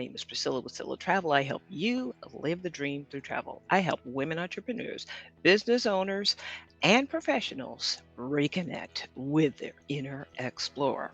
name is Priscilla with Silla Travel. I help you live the dream through travel. I help women entrepreneurs, business owners, and professionals reconnect with their inner explorer.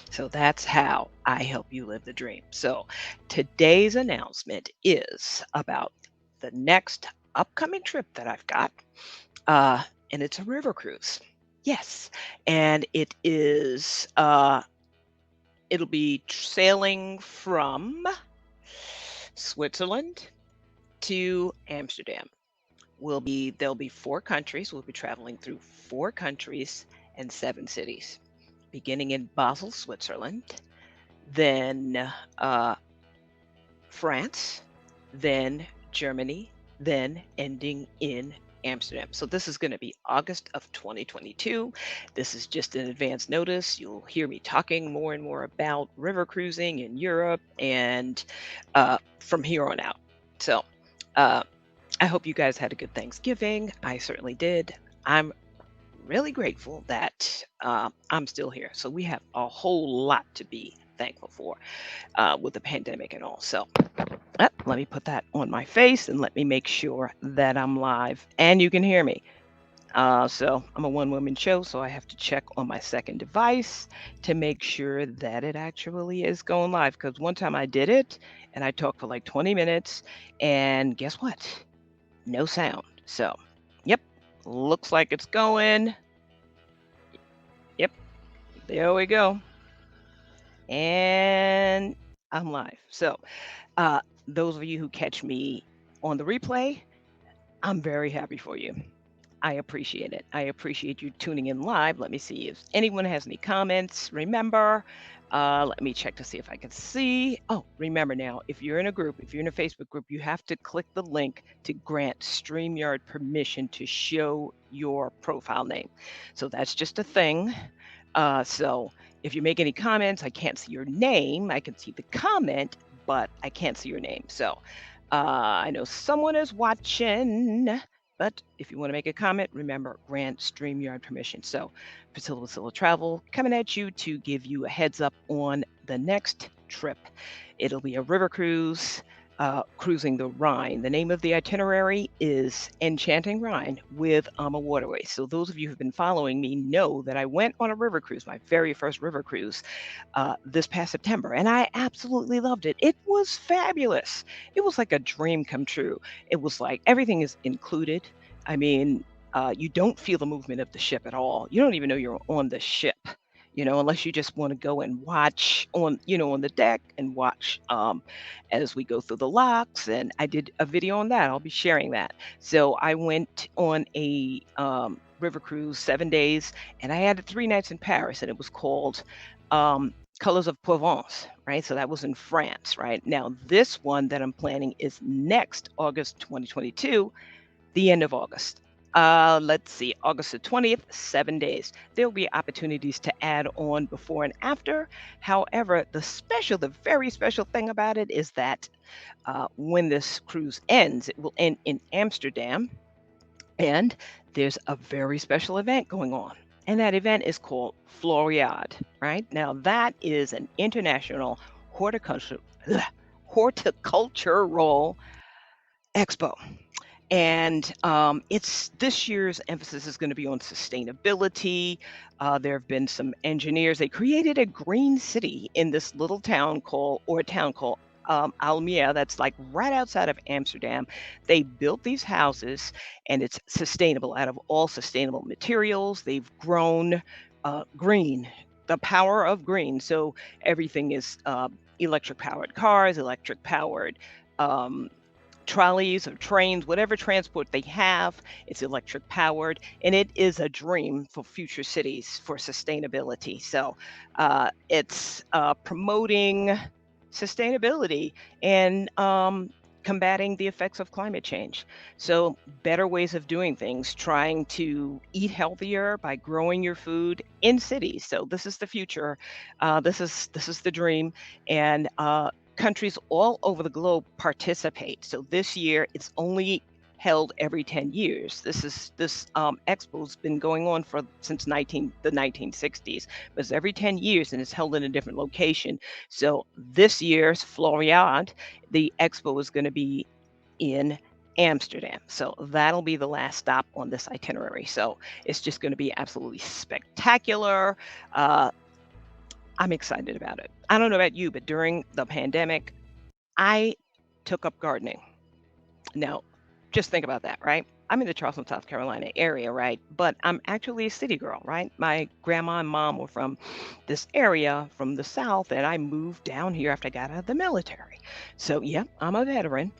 So that's how I help you live the dream. So today's announcement is about the next upcoming trip that I've got, uh, and it's a river cruise. Yes, and it'll be sailing from Switzerland to Amsterdam. There'll be four countries. We'll be traveling through four countries and seven cities, beginning in Basel, Switzerland, then France, then Germany, then ending in Amsterdam. So this is going to be August of 2022. This is just an advance notice. You'll hear me talking more and more about river cruising in Europe and from here on out. So uh, I hope you guys had a good Thanksgiving. I certainly did. I'm really grateful that I'm still here. So we have a whole lot to be thankful for with the pandemic and all. So let me put that on my face and let me make sure that I'm live and you can hear me. So I'm a one-woman show, so I have to check on my second device to make sure that it actually is going live. Because one time I did it and I talked for like 20 minutes, and guess what? No sound. So, yep, looks like it's going. Yep, there we go. And I'm live. So, uh, those of you who catch me on the replay, I'm very happy for you. I appreciate it. I appreciate you tuning in live. Let me see if anyone has any comments. Remember, let me check to see if I can see. Oh, remember now, if you're in a group, if you're in a Facebook group, you have to click the link to grant StreamYard permission to show your profile name. So that's just a thing. So if you make any comments, I can't see your name. I can see the comment, but I can't see your name. So I know someone is watching. But if you want to make a comment, remember, grant StreamYard permission. So Priscilla Travel coming at you to give you a heads up on the next trip. It'll be a river cruise, cruising the Rhine. The name of the itinerary is Enchanting Rhine with Waterway. So those of you who've been following me know that I went on a river cruise, my very first river cruise, this past September, and I absolutely loved it. It was fabulous. It was like a dream come true. It was like everything is included. I mean, you don't feel the movement of the ship at all. You don't even know you're on the ship, unless you just want to go and watch on the deck and watch as we go through the locks. And I did a video on that. I'll be sharing that. So I went on a river cruise 7 days, and I had 3 nights in Paris, and it was called Colors of Provence, right? So that was in France, right? Now, this one that I'm planning is next August 2022, the end of August. Let's see, August the 20th, 7 days. There'll be opportunities to add on before and after. However, the very special thing about it is that when this cruise ends, it will end in Amsterdam, and there's a very special event going on. And that event is called Floriade, right? Now, that is an international horticultural expo. And it's this year's emphasis is going to be on sustainability. There have been some engineers. They created a green city in this little town called Almere, that's like right outside of Amsterdam. They built these houses, and it's sustainable out of all sustainable materials. They've grown green, the power of green. So everything is electric powered cars, electric powered trolleys or trains, whatever transport they have, it's electric powered, and it is a dream for future cities for sustainability. So it's promoting sustainability and combating the effects of climate change. So better ways of doing things, trying to eat healthier by growing your food in cities. So this is the future. This is the dream, and countries all over the globe participate. So this year, it's only held every 10 years. This expo's been going on for since 1960s, but it's every 10 years and it's held in a different location. So this year's Floriade, the expo is going to be in Amsterdam. So that'll be the last stop on this itinerary. So it's just going to be absolutely spectacular. Uh, I'm excited about it. I don't know about you, but during the pandemic, I took up gardening. Now, just think about that, right? I'm in the Charleston, South Carolina area, right? But I'm actually a city girl, right? My grandma and mom were from this area from the South, and I moved down here after I got out of the military. So, yeah, I'm a veteran.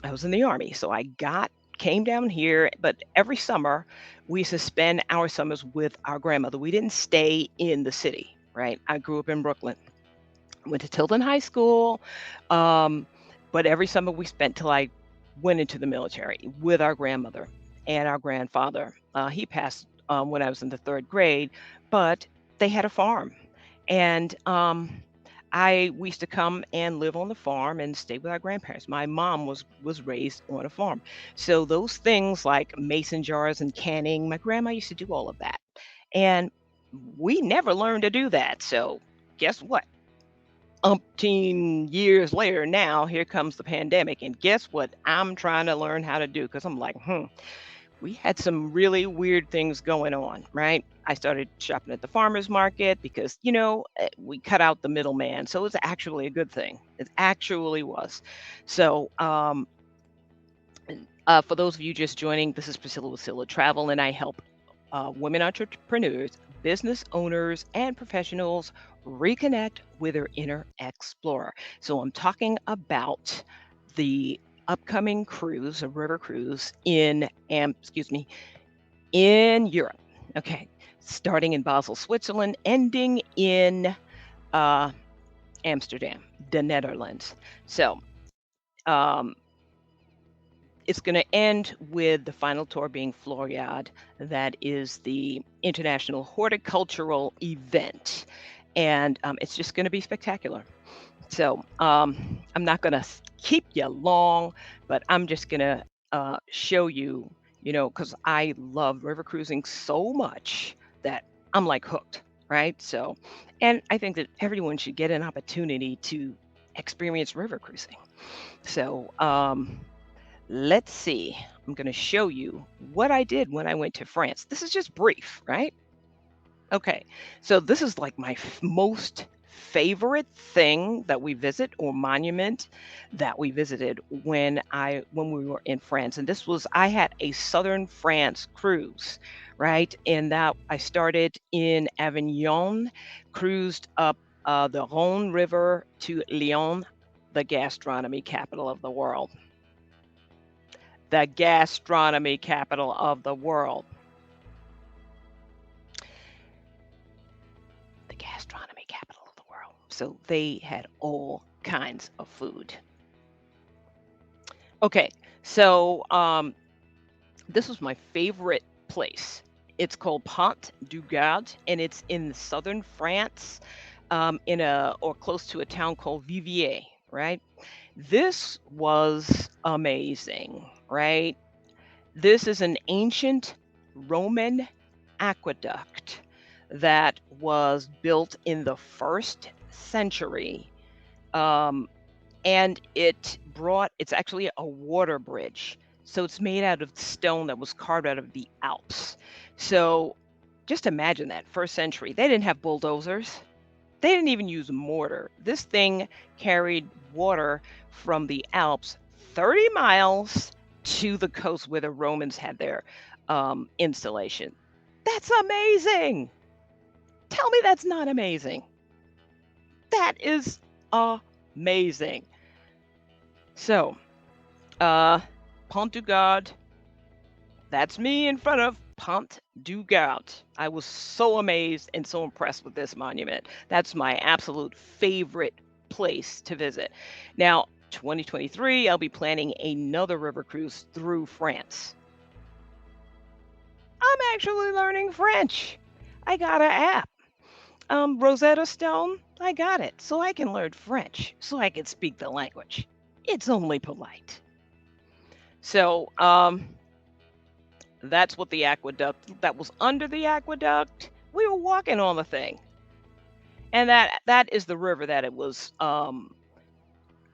I was in the army. So came down here, but every summer we used to spend our summers with our grandmother. We didn't stay in the city, right? I grew up in Brooklyn, went to Tilden High School. Um, but every summer we spent till I went into the military with our grandmother and our grandfather. He passed when I was in the third grade, but they had a farm. And I we used to come and live on the farm and stay with our grandparents. My mom was raised on a farm. So those things like mason jars and canning, my grandma used to do all of that. And we never learned to do that. So guess what? Umpteen years later now, here comes the pandemic. And guess what? I'm trying to learn how to do because I'm like, we had some really weird things going on, right? I started shopping at the farmer's market because, we cut out the middleman. So it's actually a good thing. It actually was. So, for those of you just joining, this is Priscilla with Scylla Travel, and I help women entrepreneurs, business owners, and professionals reconnect with their inner explorer. So I'm talking about the upcoming cruise, a river cruise in Europe. Okay, starting in Basel, Switzerland, ending in uh, Amsterdam, the Netherlands. So um, it's going to end with the final tour being Floriade. That is the international horticultural event. And it's just going to be spectacular. So I'm not going to keep you long, but I'm just going to show you, because I love river cruising so much that I'm like hooked, right? So, and I think that everyone should get an opportunity to experience river cruising. So, let's see. I'm going to show you what I did when I went to France. This is just brief, right? Okay. So this is like my most favorite thing that we visit or monument that we visited when we were in France. And this was I had a southern France cruise, right? And that I started in Avignon, cruised up the Rhine River to Lyon, the gastronomy capital of the world. The gastronomy capital of the world. The gastronomy capital of the world. So they had all kinds of food. Okay, so this was my favorite place. It's called Pont du Gard, and it's in southern France, or close to a town called Viviers, right? This was amazing, right? This is an ancient Roman aqueduct that was built in the 1st century. And it's actually a water bridge. So it's made out of stone that was carved out of the Alps. So just imagine that, 1st century. They didn't have bulldozers. They didn't even use mortar. This thing carried water from the Alps 30 miles to the coast where the Romans had their installation. That's amazing. Tell me that's not amazing. That is amazing. So, Pont du Gard, that's me in front of Pont du Gard. I was so amazed and so impressed with this monument. That's my absolute favorite place to visit. Now, 2023, I'll be planning another river cruise through France. I'm actually learning French. I got an app. Rosetta Stone, I got it. So I can learn French, so I can speak the language. It's only polite. So that's what the aqueduct that was under the aqueduct. We were walking on the thing, and that is the river that it was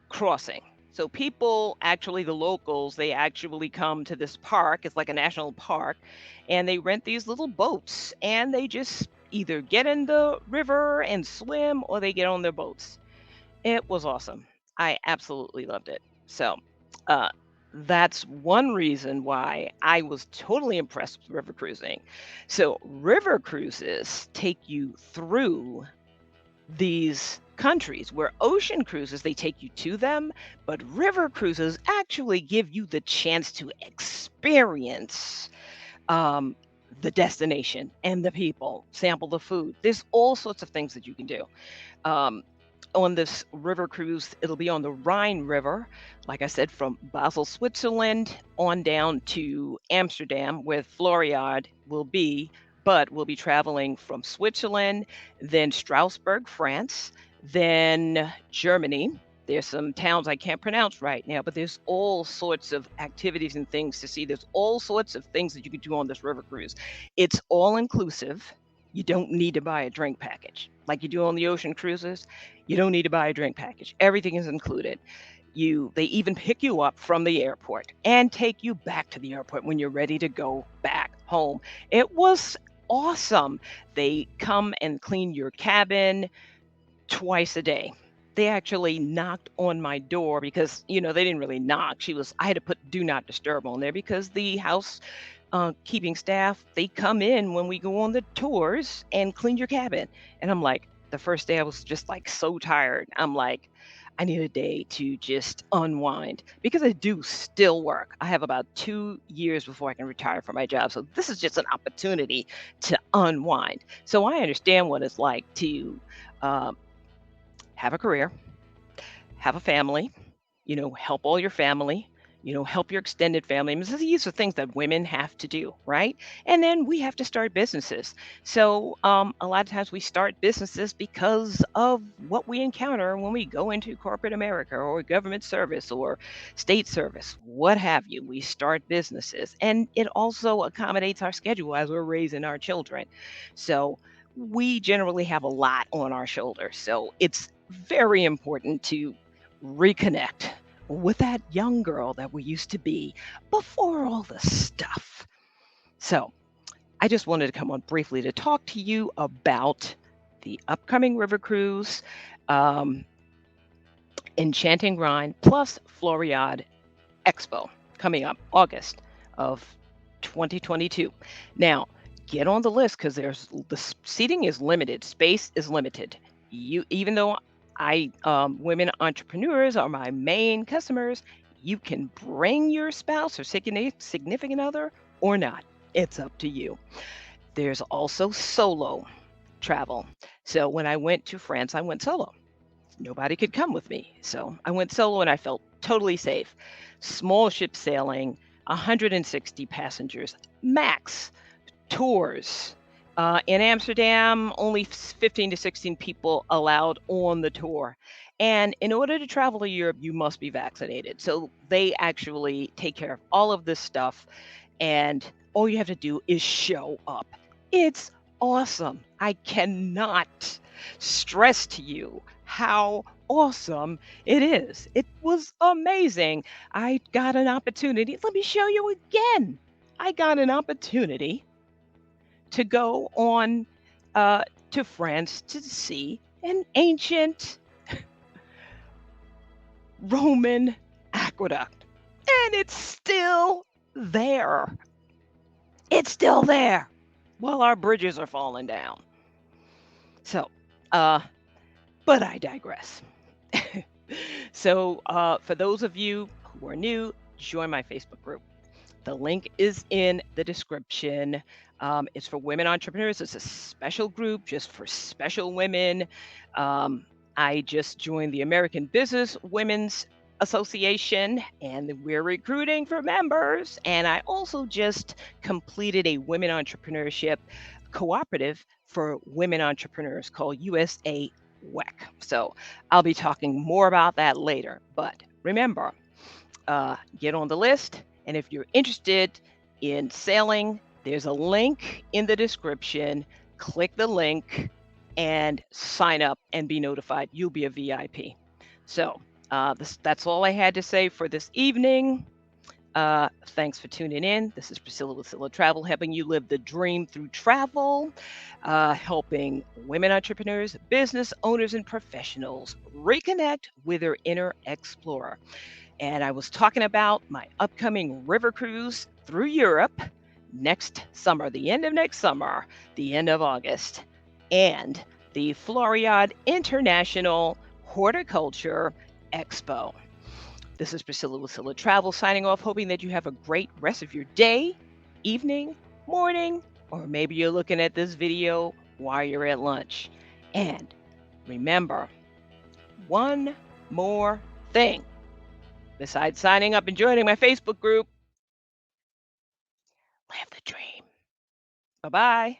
crossing. So people actually, the locals, they actually come to this park. It's like a national park, and they rent these little boats, and they just either get in the river and swim, or they get on their boats. It was awesome. I absolutely loved it. So, uh, that's one reason why I was totally impressed with river cruising. So, river cruises take you through these countries where ocean cruises, they take you to them, but river cruises actually give you the chance to experience um, the destination and the people, sample the food. There's all sorts of things that you can do. Um, on this river cruise, it'll be on the Rhine River, like I said, from Basel, Switzerland, on down to Amsterdam, where Floriade will be. But we'll be traveling from Switzerland, then Strasbourg, France, then Germany. There's some towns I can't pronounce right now, but there's all sorts of activities and things to see. There's all sorts of things that you can do on this river cruise. It's all inclusive. You don't need to buy a drink package like you do on the ocean cruises. You don't need to buy a drink package. Everything is included. They even pick you up from the airport and take you back to the airport when you're ready to go back home. It was awesome. They come and clean your cabin twice a day. They actually knocked on my door because, they didn't really knock. I had to put do not disturb on there because the house keeping staff, they come in when we go on the tours and clean your cabin. And I'm like, the first day I was just like so tired. I'm like, I need a day to just unwind because I do still work. I have about 2 years before I can retire from my job. So this is just an opportunity to unwind. So I understand what it's like to um, have a career, have a family, help all your family, help your extended family. I mean, these are things that women have to do, right? And then we have to start businesses. So a lot of times we start businesses because of what we encounter when we go into corporate America or government service or state service, what have you. We start businesses, and it also accommodates our schedule as we're raising our children. So we generally have a lot on our shoulders. So it's very important to reconnect with that young girl that we used to be before all the stuff. So, I just wanted to come on briefly to talk to you about the upcoming river cruise, um, Enchanting Rhine, plus Floriade Expo coming up August of 2022. Now, get on the list because seating is limited, space is limited. Even though women entrepreneurs are my main customers, you can bring your spouse or significant other or not. It's up to you. There's also solo travel. So when I went to France, I went solo. Nobody could come with me. So I went solo and I felt totally safe. Small ship sailing, 160 passengers max. Tours. In Amsterdam, only 15 to 16 people allowed on the tour. And in order to travel to Europe, you must be vaccinated. So they actually take care of all of this stuff. And all you have to do is show up. It's awesome. I cannot stress to you how awesome it is. It was amazing. I got an opportunity. Let me show you again. I got an opportunity to go on to France to see an ancient Roman aqueduct. And it's still there. It's still there. Well, our bridges are falling down. So, but I digress. So, for those of you who are new, join my Facebook group. The link is in the description. It's for women entrepreneurs. It's a special group just for special women. I just joined the American Business Women's Association, and we're recruiting for members. And I also just completed a women entrepreneurship cooperative for women entrepreneurs called USA WEC. So I'll be talking more about that later. But remember, get on the list And if you're interested in sailing, there's a link in the description. Click the link and sign up and be notified. You'll be a VIP. So that's all I had to say for this evening. Thanks for tuning in. This is Priscilla with Scylla Travel, helping you live the dream through travel, helping women entrepreneurs, business owners, and professionals reconnect with their inner explorer. And I was talking about my upcoming river cruise through Europe next summer, the end of next summer, the end of August, and the Floriade International Horticulture Expo. This is Priscilla with Scylla Travel signing off, hoping that you have a great rest of your day, evening, morning, or maybe you're looking at this video while you're at lunch. And remember, one more thing. Besides signing up and joining my Facebook group, live the dream. Bye-bye.